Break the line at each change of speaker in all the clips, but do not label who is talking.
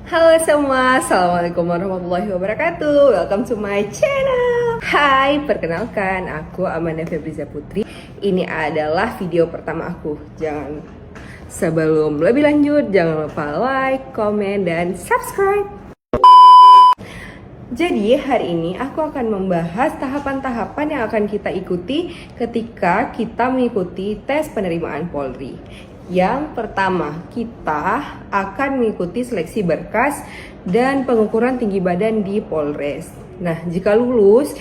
Halo semua, Assalamualaikum warahmatullahi wabarakatuh. Welcome to my channel. Hai, perkenalkan aku Amanda Febriza Putri. Ini adalah video pertama aku. Sebelum lebih lanjut, jangan lupa like, komen, dan subscribe. Jadi hari ini aku akan membahas tahapan-tahapan yang akan kita ikuti ketika kita mengikuti tes penerimaan Polri. Yang pertama, kita akan mengikuti seleksi berkas dan pengukuran tinggi badan di Polres. Nah, jika lulus,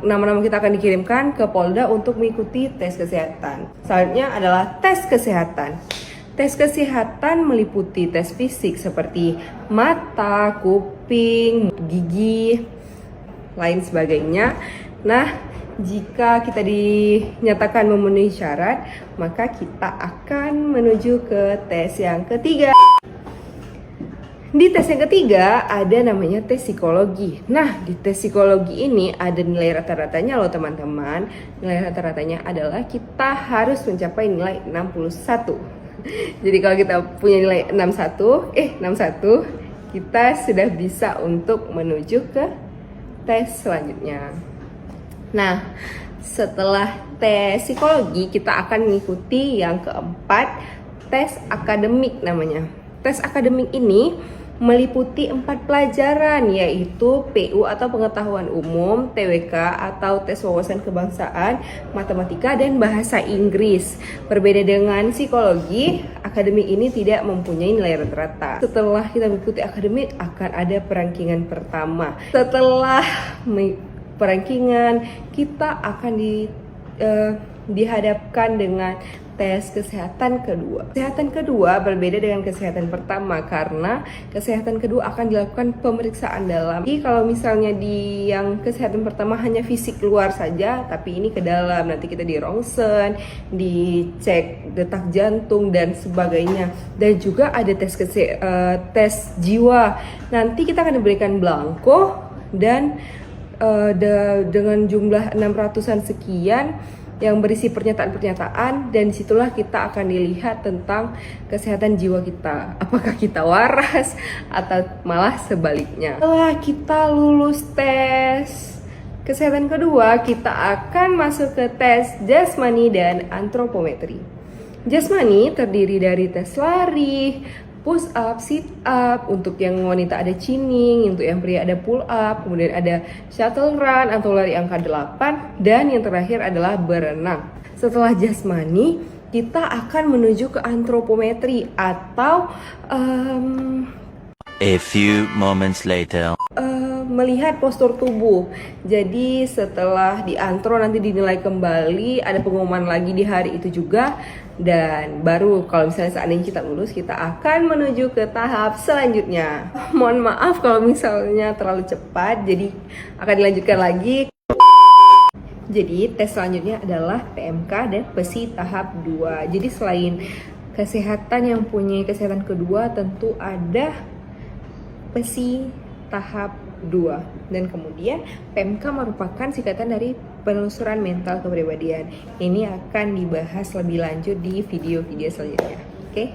nama-nama kita akan dikirimkan ke Polda untuk mengikuti tes kesehatan. Selanjutnya adalah tes kesehatan. Tes kesehatan meliputi tes fisik seperti mata, kuping, gigi, lain sebagainya. Nah, jika kita dinyatakan memenuhi syarat, maka kita akan menuju ke tes yang ketiga. Di tes yang ketiga ada namanya tes psikologi. Nah, di tes psikologi ini ada nilai rata-ratanya loh teman-teman. Nilai rata-ratanya adalah kita harus mencapai nilai 61. Jadi kalau kita punya nilai 61, kita sudah bisa untuk menuju ke tes selanjutnya. Nah, setelah tes psikologi, kita akan mengikuti yang keempat, tes akademik namanya. Tes akademik ini meliputi 4 pelajaran, yaitu PU atau pengetahuan umum, TWK atau tes wawasan kebangsaan, matematika, dan bahasa Inggris. Berbeda dengan psikologi, akademik ini tidak mempunyai nilai rata-rata. Setelah kita mengikuti akademik, akan ada perangkingan pertama. Setelah perangkingan, kita akan dihadapkan dengan tes kesehatan kedua. Kesehatan kedua berbeda dengan kesehatan pertama karena kesehatan kedua akan dilakukan pemeriksaan dalam. Jadi kalau misalnya di yang kesehatan pertama hanya fisik luar saja, tapi ini ke dalam. Nanti kita di rongsen, dicek detak jantung dan sebagainya. Dan juga ada tes jiwa. Nanti kita akan diberikan belangko dan dengan jumlah 600-an sekian yang berisi pernyataan-pernyataan, dan disitulah kita akan dilihat tentang kesehatan jiwa kita, apakah kita waras atau malah sebaliknya. Setelah kita lulus tes kesehatan kedua, kita akan masuk ke tes jasmani dan antropometri. Jasmani terdiri dari tes lari, push up, sit up. Untuk yang wanita ada chinning, untuk yang pria ada pull up, kemudian ada shuttle run atau lari angka 8, dan yang terakhir adalah berenang. Setelah jasmani, kita akan menuju ke antropometri atau
a few moments later.
Melihat postur tubuh. Jadi setelah diantro nanti dinilai kembali, ada pengumuman lagi di hari itu juga, dan baru kalau misalnya seandainya kita lulus, kita akan menuju ke tahap selanjutnya. Mohon maaf kalau misalnya terlalu cepat, jadi akan dilanjutkan lagi. Jadi tes selanjutnya adalah PMK dan PESI tahap 2. Jadi selain kesehatan yang punya kesehatan kedua, tentu ada PESI tahap 2, dan kemudian PMK merupakan singkatan dari penelusuran mental kepribadian. Ini akan dibahas lebih lanjut di video-video selanjutnya. Oke.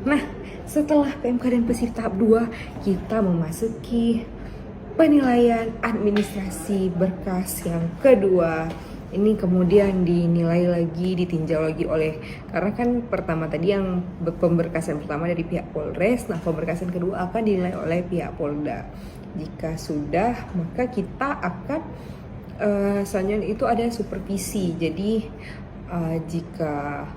Nah, setelah PMK dan PESI tahap 2, kita memasuki penilaian administrasi berkas yang kedua. Ini kemudian dinilai lagi, ditinjau lagi karena kan pertama tadi yang pemberkasan pertama dari pihak Polres, nah pemberkasan kedua akan dinilai oleh pihak Polda. Jika sudah, maka kita akan selanjutnya itu ada supervisi. Jadi jika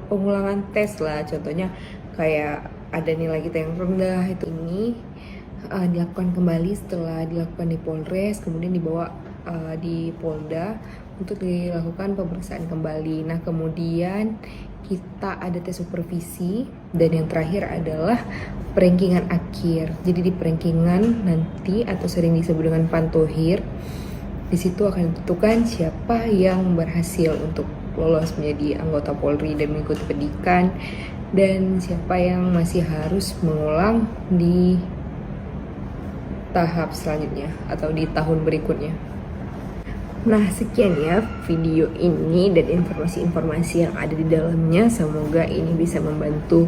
pengulangan tes lah, contohnya kayak ada nilai kita yang rendah, itu ini dilakukan kembali setelah dilakukan di Polres, kemudian dibawa di Polda untuk dilakukan pemeriksaan kembali. Nah, kemudian kita ada tes supervisi, dan yang terakhir adalah perankingan akhir. Jadi di perankingan nanti, atau sering disebut dengan pantohir, di situ akan ditentukan siapa yang berhasil untuk lolos menjadi anggota Polri dan mengikuti pendidikan, dan siapa yang masih harus mengulang di tahap selanjutnya atau di tahun berikutnya. Nah, sekian ya video ini dan informasi-informasi yang ada di dalamnya. Semoga ini bisa membantu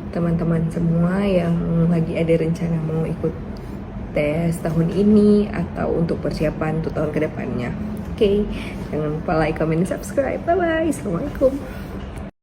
teman-teman semua yang lagi ada rencana mau ikut tes tahun ini atau untuk persiapan untuk tahun kedepannya. Oke, jangan lupa like, comment, dan subscribe. Bye bye. Assalamualaikum.